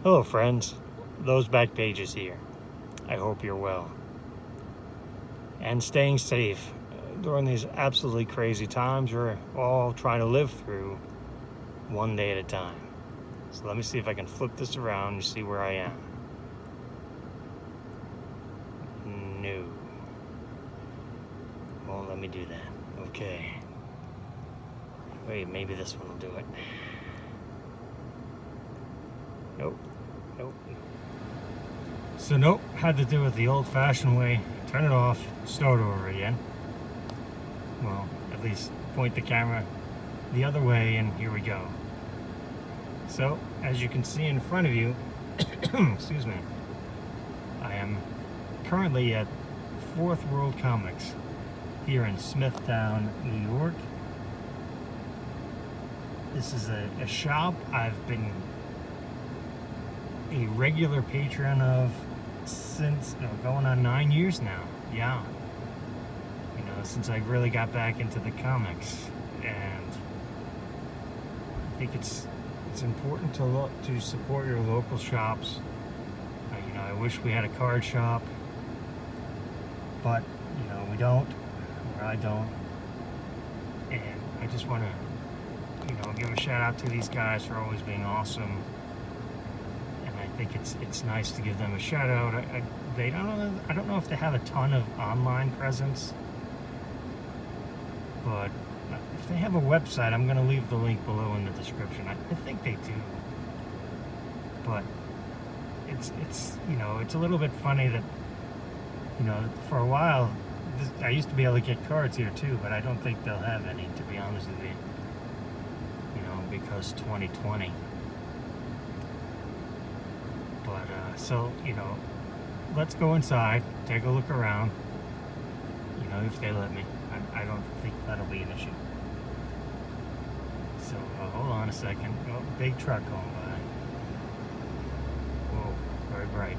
Hello friends, those back pages here. I hope you're well and staying safe during these absolutely crazy times we're all trying to live through one day at a time. So let me see if I can flip this around and see where I am. No. Won't let me do that. Okay. Wait, maybe this one will do it. Nope. Nope. So nope, had to do it the old-fashioned way. Turn it off, start over again. Well, at least point the camera the other way, and here we go. So, as you can see in front of you, excuse me, I am currently at Fourth World Comics here in Smithtown, New York. This is a shop I've been a regular patron of since going on 9 years now. Yeah, since I really got back into the comics, and I think it's important to support your local shops. I wish we had a card shop, but we don't, or I don't, and I just want to give a shout out to these guys for always being awesome. I think it's nice to give them a shout out. I don't know if they have a ton of online presence, but if they have a website, I'm going to leave the link below in the description. I think they do, but it's it's a little bit funny that for a while I used to be able to get cards here too, but I don't think they'll have any, to be honest with you. Because 2020. But so let's go inside, take a look around. If they let me. I don't think that'll be an issue. So hold on a second. Oh, big truck going by. Whoa, very bright.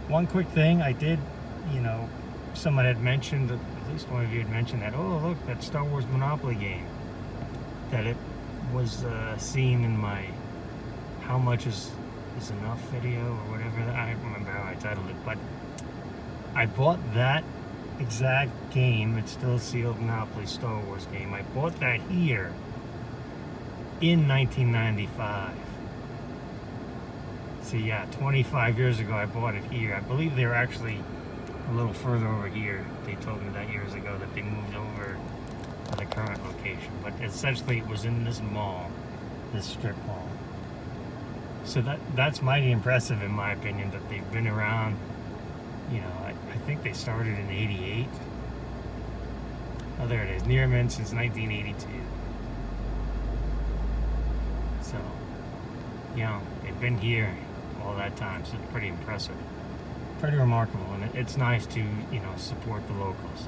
One quick thing I did, someone had mentioned, at least one of you had mentioned that, oh look, that Star Wars Monopoly game, that it was seen in my How Much is Enough video or whatever. I don't remember how I titled it, but I bought that exact game. It's still a sealed Monopoly Star Wars game. I bought that here in 1995. So yeah, 25 years ago I bought it here. I believe they were actually a little further over here. They told me that years ago that they moved over to the current location, but essentially it was in this mall, this strip mall. So that's mighty impressive in my opinion, that they've been around. I think they started in '88. Oh, there it is, near mint since 1982. So they've been here all that time, so it's pretty impressive, pretty remarkable, and it's nice to support the locals.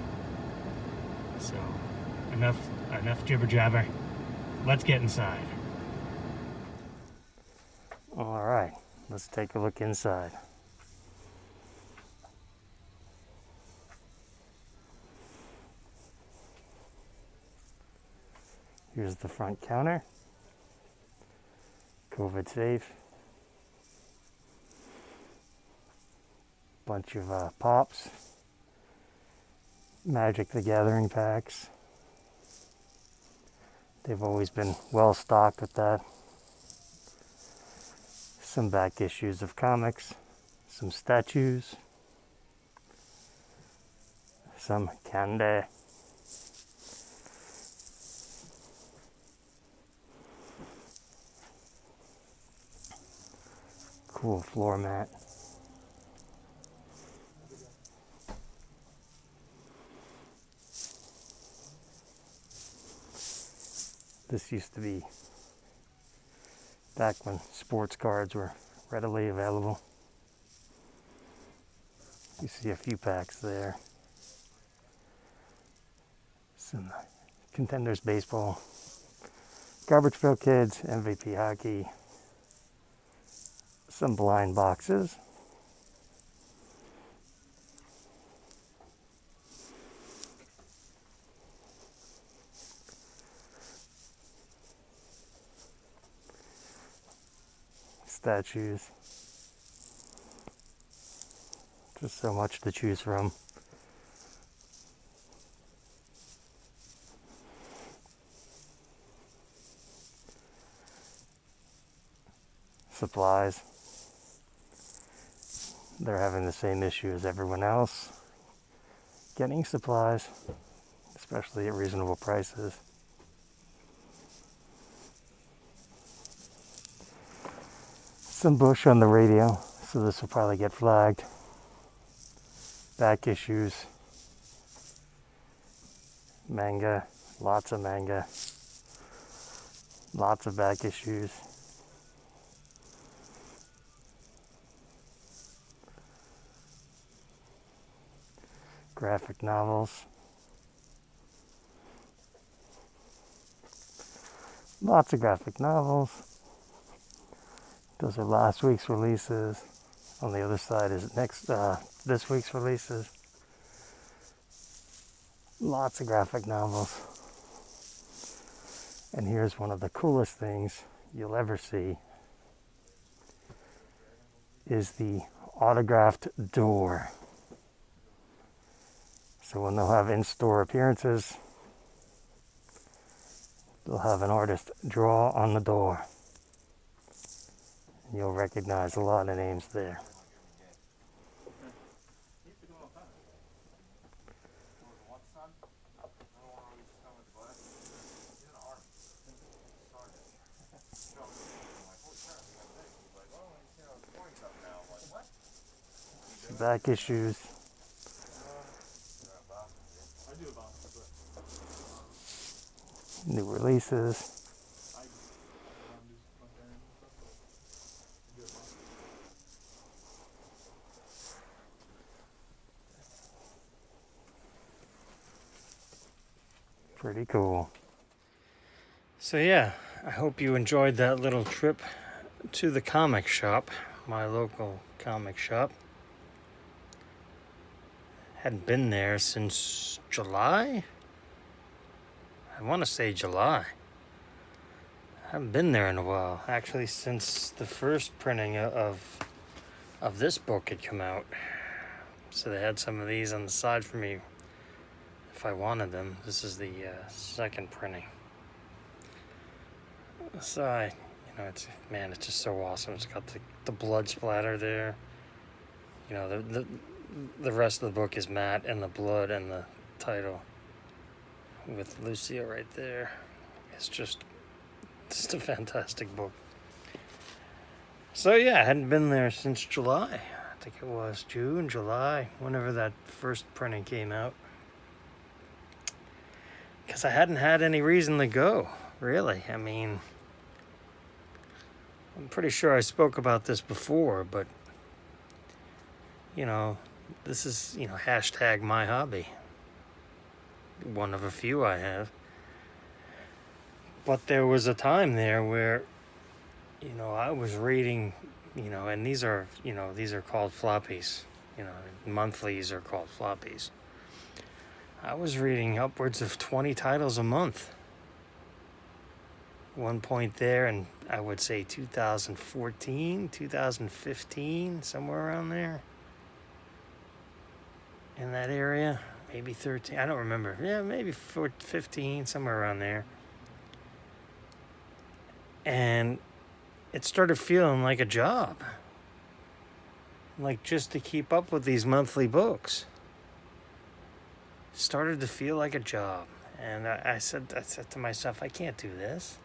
So enough jibber jabber, let's get inside. All right, let's take a look inside. Here's the front counter, COVID safe. Bunch of pops, Magic the Gathering packs. They've always been well stocked with that. Some back issues of comics, some statues, some candy. Cool floor mat. This used to be back when sports cards were readily available. You see a few packs there. Some Contenders baseball, Garbage Pail Kids, MVP hockey, some blind boxes. statues. Just so much to choose from. Supplies. They're having the same issue as everyone else. Getting supplies, especially at reasonable prices. Some bush on the radio, so this will probably get flagged. Back issues. Manga, lots of manga. Lots of back issues. Graphic novels. Lots of graphic novels. Those are last week's releases. On the other side is this week's releases. Lots of graphic novels. And here's one of the coolest things you'll ever see is the autographed door. So when they'll have in-store appearances, they'll have an artist draw on the door. And you'll recognize a lot of names there. Back issues. New releases. Pretty cool. So yeah, I hope you enjoyed that little trip to the comic shop, my local comic shop. Hadn't been there since July? I want to say July. I haven't been there in a while. Actually, since the first printing of this book had come out. So they had some of these on the side for me if I wanted them. This is the second printing. So it's just so awesome. It's got the blood splatter there. You know, the rest of the book is matte, and the blood and the title with Lucia right there. It's just a fantastic book. So yeah, I hadn't been there since July. I think it was June, July, whenever that first printing came out. Because I hadn't had any reason to go, really. I mean, I'm pretty sure I spoke about this before, but this is, hashtag my hobby. One of a few I have. But there was a time there where, I was reading, and these are called floppies. Monthlies are called floppies. I was reading upwards of 20 titles a month. One point there, and I would say 2014, 2015, somewhere around there. In that area, maybe 13, I don't remember. Yeah, maybe 15, somewhere around there. And it started feeling like a job. Like, just to keep up with these monthly books. Started to feel like a job. And I said to myself, I can't do this.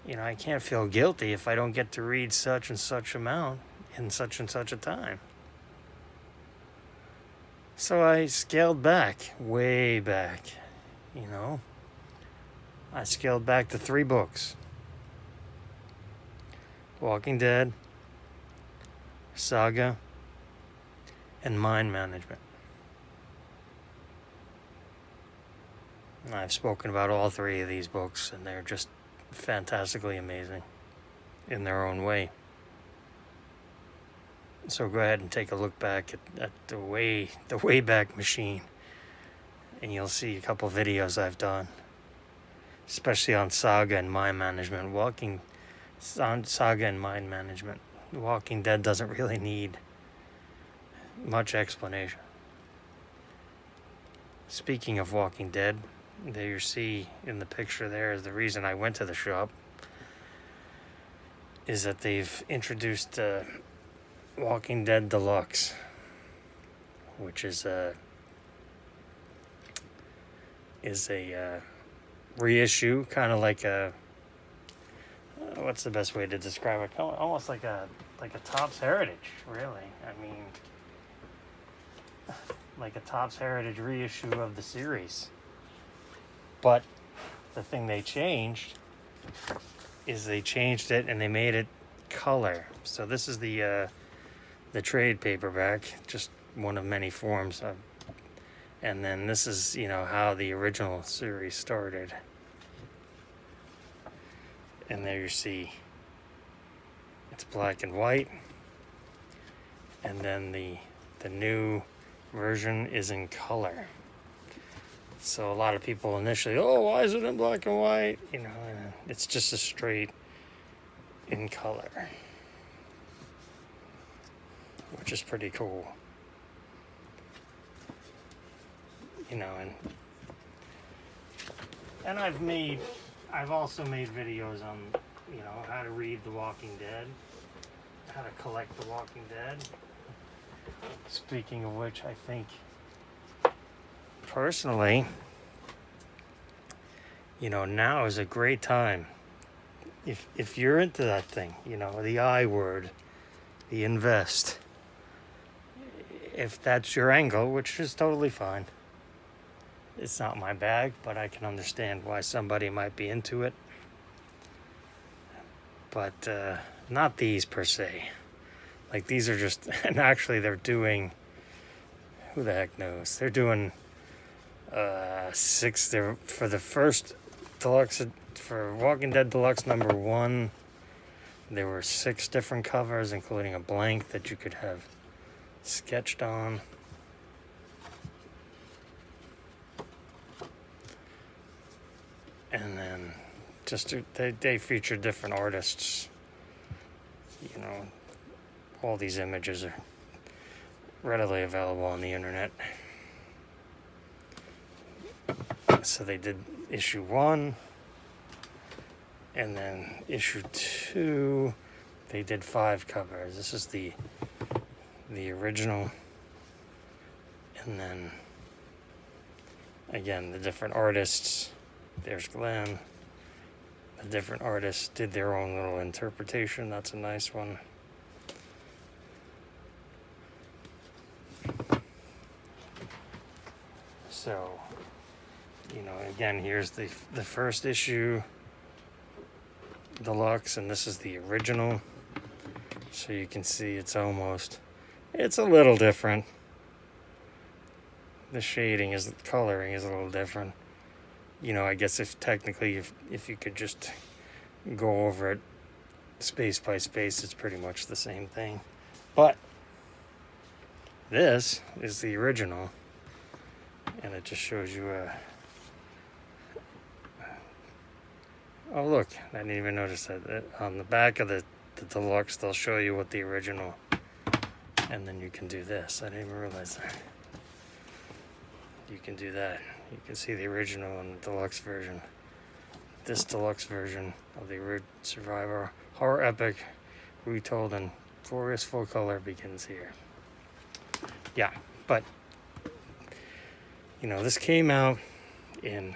I can't feel guilty if I don't get to read such and such amount in such and such a time. So I scaled back, way back, I scaled back to 3 books. Walking Dead, Saga, and Mind Management. I've spoken about all 3 of these books, and they're just fantastically amazing in their own way. So go ahead and take a look back at the Wayback Machine, and you'll see a couple videos I've done, especially on Saga and Mind Management. Walking saga and mind management. The Walking Dead doesn't really need much explanation. Speaking of Walking Dead, there you see in the picture there is the reason I went to the shop, is that they've introduced Walking Dead Deluxe, which is a reissue, kind of like a what's the best way to describe it? Almost like a Topps Heritage, really. I mean, like a Topps Heritage reissue of the series. But the thing they changed is they changed it and they made it color. So this is the trade paperback, just one of many forms of, and then this is, you know, how the original series started. And there you see it's black and white, and then the new version is in color. So a lot of people initially, oh, why is it in black and white? You know, it's just a straight in color, which is pretty cool. You know, and I've also made videos on, you know, how to read The Walking Dead, how to collect The Walking Dead. Speaking of which, I think personally, you know, now is a great time. If you're into that thing, you know, the I word, the invest, if that's your angle, which is totally fine. It's not my bag, but I can understand why somebody might be into it. But not these per se. Like, these are just, and actually they're doing, who the heck knows? They're doing 6, they're, for the first deluxe, for Walking Dead Deluxe #1, there were 6 different covers, including a blank that you could have sketched on. And then just they feature different artists. You know, all these images are readily available on the internet. So they did issue 1, and then issue 2, they did 5 covers. This is the original, and then again the different artists. There's Glenn. The different artists did their own little interpretation. That's a nice one. So, you know, again, here's the first issue, Deluxe, and this is the original. So you can see it's a little different. The shading is, the coloring is a little different. You know, I guess if you could just go over it space by space, it's pretty much the same thing. But this is the original, and it just shows you oh, look, I didn't even notice that. On the back of the Deluxe, they'll show you what the original, and then you can do this. I didn't even realize that. You can do that. You can see the original and the Deluxe version. This Deluxe version of the Survivor horror epic, retold in glorious full color, begins here. Yeah, but, you know, this came out in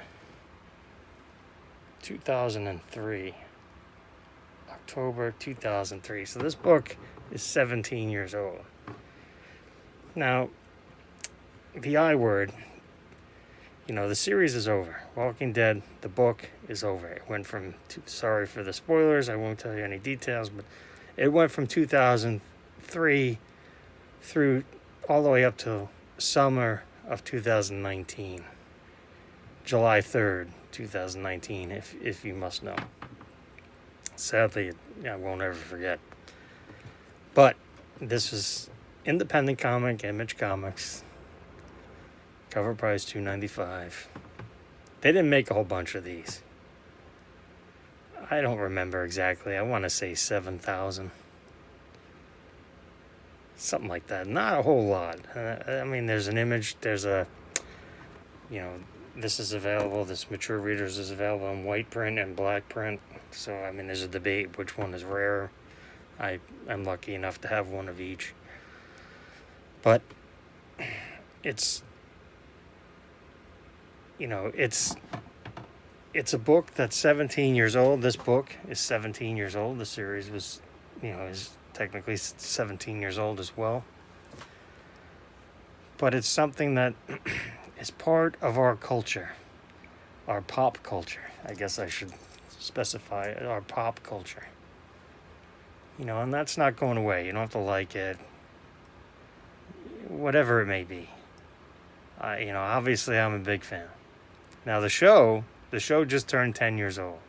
2003. October 2003. So this book is 17 years old. Now, the I word, you know, the series is over. Walking Dead, the book is over. It went from, sorry for the spoilers, I won't tell you any details, but it went from 2003 through all the way up to summer of 2019. July 3rd, 2019, if you must know. Sadly, I won't ever forget. But this was independent comic, Image Comics. Cover price $2.95. They didn't make a whole bunch of these. I don't remember exactly. I want to say 7,000. Something like that. Not a whole lot. I mean, there's an image, there's a, you know, this is available, this Mature Readers is available in white print and black print. So, I mean, there's a debate which one is rarer. I'm lucky enough to have one of each. But it's, you know, it's a book that's 17 years old. This book is 17 years old. The series was, you know, is technically 17 years old as well. But it's something that is part of our culture, our pop culture. I guess I should specify our pop culture. You know, and that's not going away. You don't have to like it, whatever it may be. You know, obviously I'm a big fan. Now the show just turned 10 years old.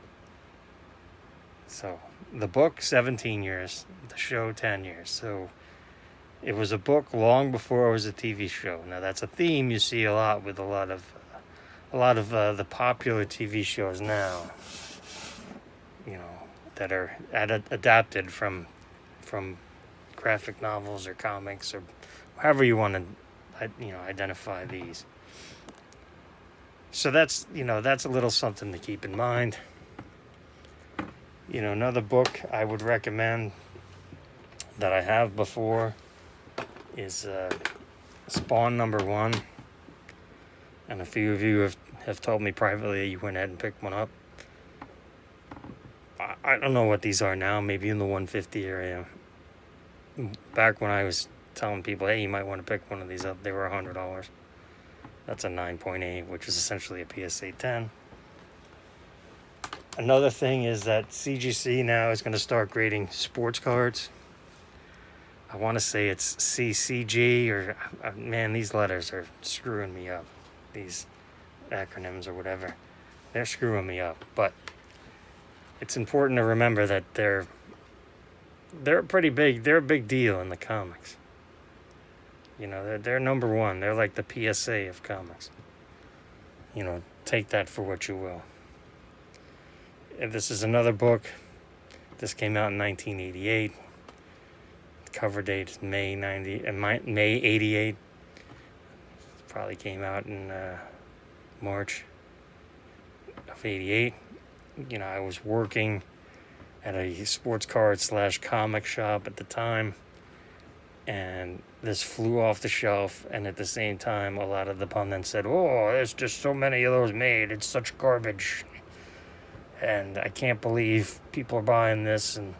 So the book 17 years, the show 10 years. So it was a book long before it was a TV show. Now that's a theme you see a lot with a lot of the popular TV shows now. You know, that are adapted from graphic novels or comics or however you want to, you know, identify these. So that's, you know, that's a little something to keep in mind. You know, another book I would recommend that I have before is Spawn #1. And a few of you have told me privately you went ahead and picked one up. I don't know what these are now, maybe in the 150 area. Back when I was telling people, hey, you might want to pick one of these up, they were $100. That's a 9.8, which is essentially a PSA 10. Another thing is that CGC now is going to start grading sports cards. I want to say it's CCG, or man, these letters are screwing me up. These acronyms or whatever, they're screwing me up. But it's important to remember that they're pretty big. They're a big deal in the comics. You know, they're number one. They're like the PSA of comics. You know, take that for what you will. And this is another book. This came out in 1988. The cover date is May 88. Probably came out in March of 88. You know, I was working at a sports card / comic shop at the time, and this flew off the shelf, and at the same time a lot of the pundits said, oh, there's just so many of those made, it's such garbage, and I can't believe people are buying this. And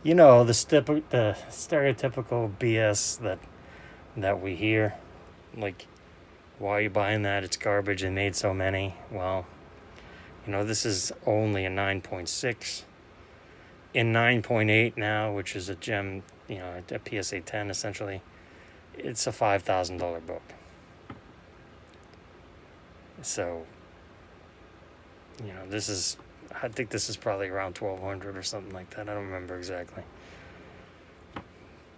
you know, the stereotypical BS that we hear, like, why are you buying that, it's garbage, they made so many. Well, you know, this is only a 9.6. In 9.8 now, which is a gem, you know, a PSA 10 essentially, it's a $5,000 book. So, you know, I think this is probably around $1,200 or something like that. I don't remember exactly.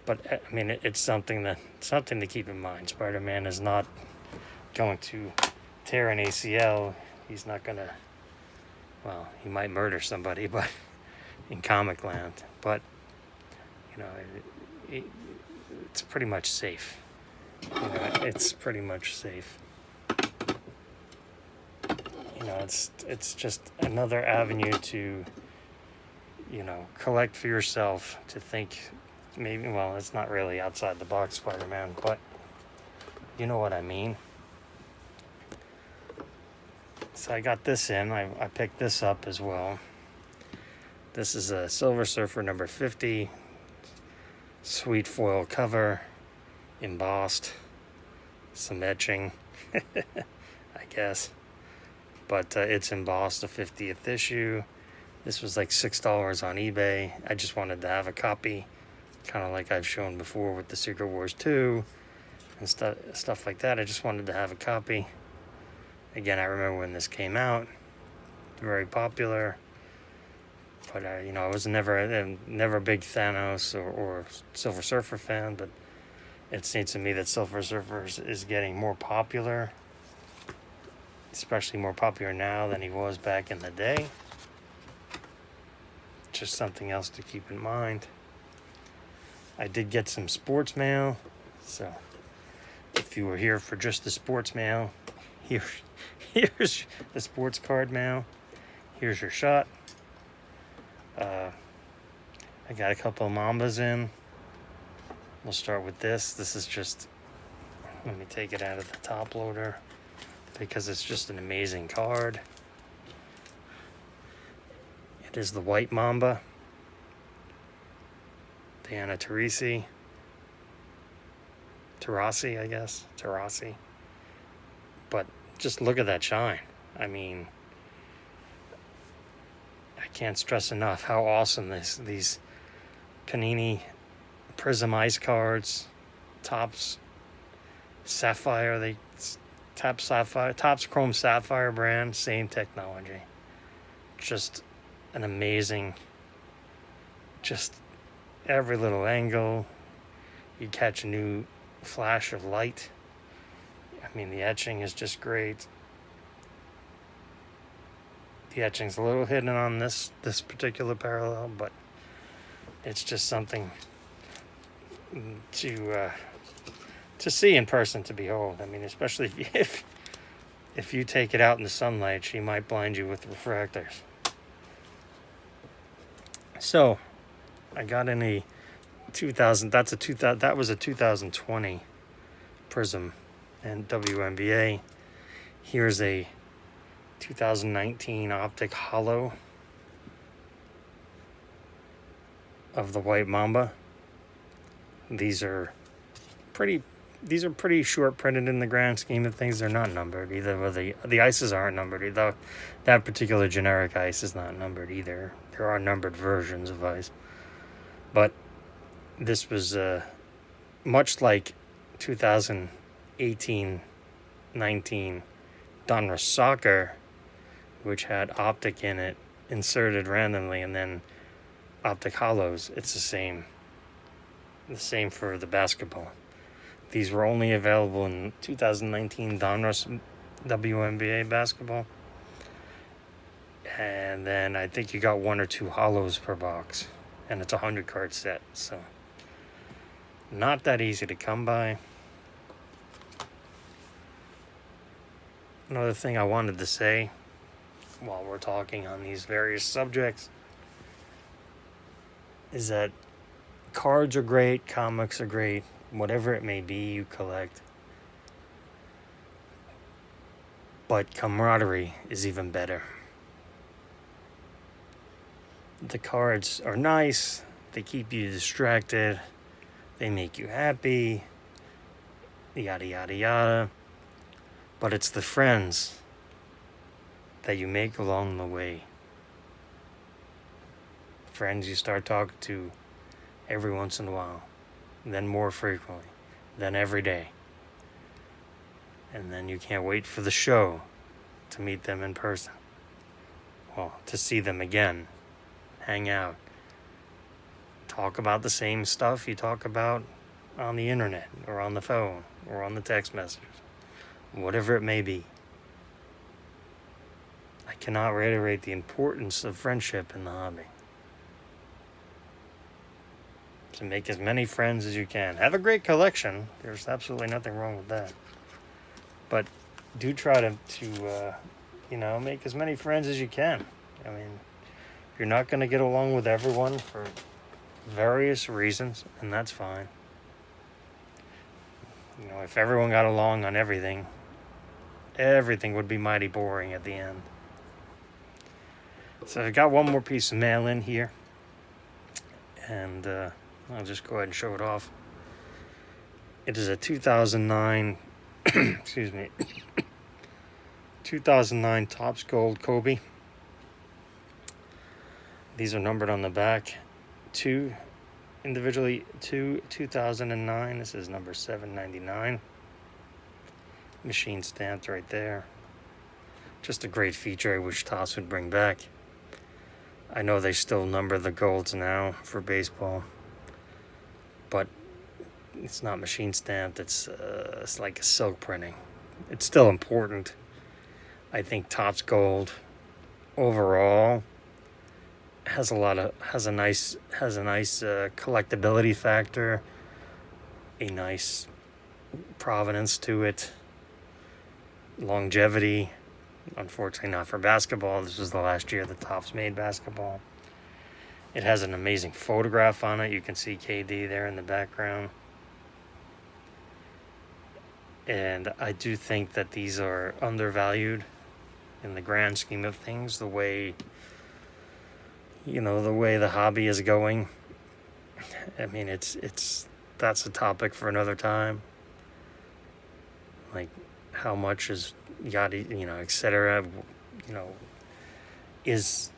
But, I mean, it's something to keep in mind. Spider-Man is not going to tear an ACL. He's not going to, well, he might murder somebody, but in comic land. But, you know, it's pretty much safe. You know, it's pretty much safe. You know, it's just another avenue to, you know, collect for yourself, to think maybe, well, it's not really outside the box Spider-Man, but you know what I mean. So I got this in. I picked this up as well. This is a Silver Surfer number 50. Sweet foil cover. Embossed. Some etching. I guess. But it's embossed, the 50th issue. This was like $6 on eBay. I just wanted to have a copy. Kind of like I've shown before with the Secret Wars 2. And stuff like that. I just wanted to have a copy. Again, I remember when this came out, very popular, but you know, I was never a big Thanos or Silver Surfer fan, but it seems to me that Silver Surfer is getting more popular, especially more popular now than he was back in the day. just something else to keep in mind. I did get some sports mail, so if you were here for just the sports mail, here's the sports card mail. Here's your shot. I got a couple of Mambas in. We'll start with this. This is just, let me take it out of the top loader because it's just an amazing card. It is the white Mamba, Diana Taurasi, I guess. Taurasi. But just look at that shine. I mean, I can't stress enough how awesome these Panini Prism Ice cards, Topps Sapphire, Topps Chrome Sapphire brand, same technology. Just an amazing, just every little angle, you catch a new flash of light. I mean, the etching is just great. The etching's a little hidden on this particular parallel, but it's just something to see in person, to behold. I mean, especially if you take it out in the sunlight, she might blind you with refractors. So, I got in a 2000. That was a 2020 Prism and WNBA. Here's a 2019 Optic Holo of the white Mamba. These are pretty short printed in the grand scheme of things. They're not numbered either. The ices aren't numbered either. That particular generic ice is not numbered either. There are numbered versions of ice, but this was much like 2018-19 Donruss Soccer, which had Optic in it inserted randomly, and then Optic Holos. It's the same for the basketball. These were only available in 2019 Donruss WNBA basketball, and then I think you got 1 or 2 holos per box, and it's a 100 card set, so not that easy to come by. Another thing I wanted to say while we're talking on these various subjects is that cards are great, comics are great, whatever it may be you collect. But camaraderie is even better. The cards are nice, they keep you distracted, they make you happy, yada yada yada. But it's the friends that you make along the way. Friends you start talking to every once in a while, then more frequently, then every day. And then you can't wait for the show to meet them in person. Well, to see them again, hang out, talk about the same stuff you talk about on the internet or on the phone or on the text messages, whatever it may be. I cannot reiterate the importance of friendship in the hobby. To make as many friends as you can. Have a great collection. There's absolutely nothing wrong with that. But do try to make as many friends as you can. I mean, you're not going to get along with everyone for various reasons, and that's fine. If everyone got along on everything would be mighty boring at the end. So I got one more piece of mail in here, and I'll just go ahead and show it off. It is a 2009, 2009 Topps Gold Kobe. These are numbered on the back. 2 individually, 2009. This is number 799. Machine stamped right there. Just a great feature I wish Topps would bring back. I know they still number the golds now for baseball, but it's not machine stamped. It's like a silk printing. It's still important. I think Topps Gold overall has a nice collectability factor, a nice provenance to it, longevity. Unfortunately, not for basketball. This was the last year the Topps made basketball. It has an amazing photograph on it. You can see KD there in the background. And I do think that these are undervalued in the grand scheme of things, the way the hobby is going. I mean, that's a topic for another time. Like, how much is yada, etc. Is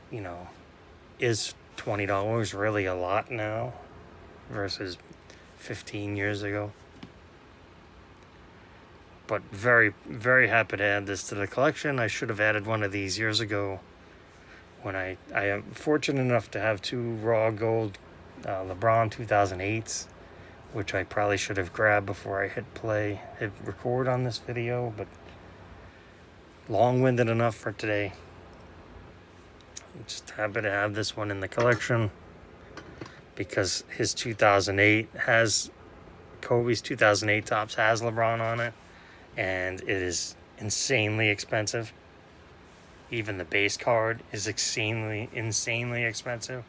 $20 really a lot now versus 15 years ago? But very, very happy to add this to the collection. I should have added one of these years ago when I am fortunate enough to have 2 raw gold LeBron 2008s, which I probably should have grabbed before I hit record on this video, but long-winded enough for today. I'm just happy to have this one in the collection because his 2008 has Kobe's 2008 Topps has LeBron on it, and it is insanely expensive. Even the base card is insanely expensive.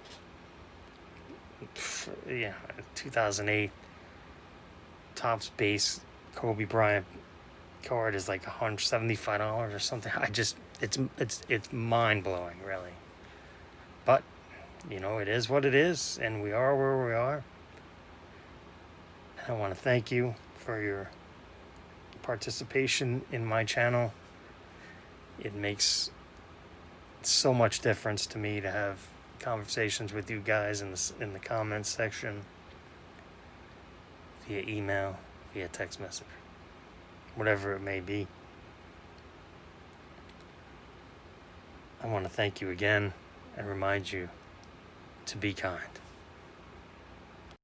Yeah, 2008 Topps base Kobe Bryant card is like $175 or something. It's mind-blowing, really. But it is what it is, and we are where we are. And I want to thank you for your participation in my channel. It makes so much difference to me to have conversations with you guys in the comments section, via email, via text message, whatever it may be. I want to thank you again and remind you to be kind.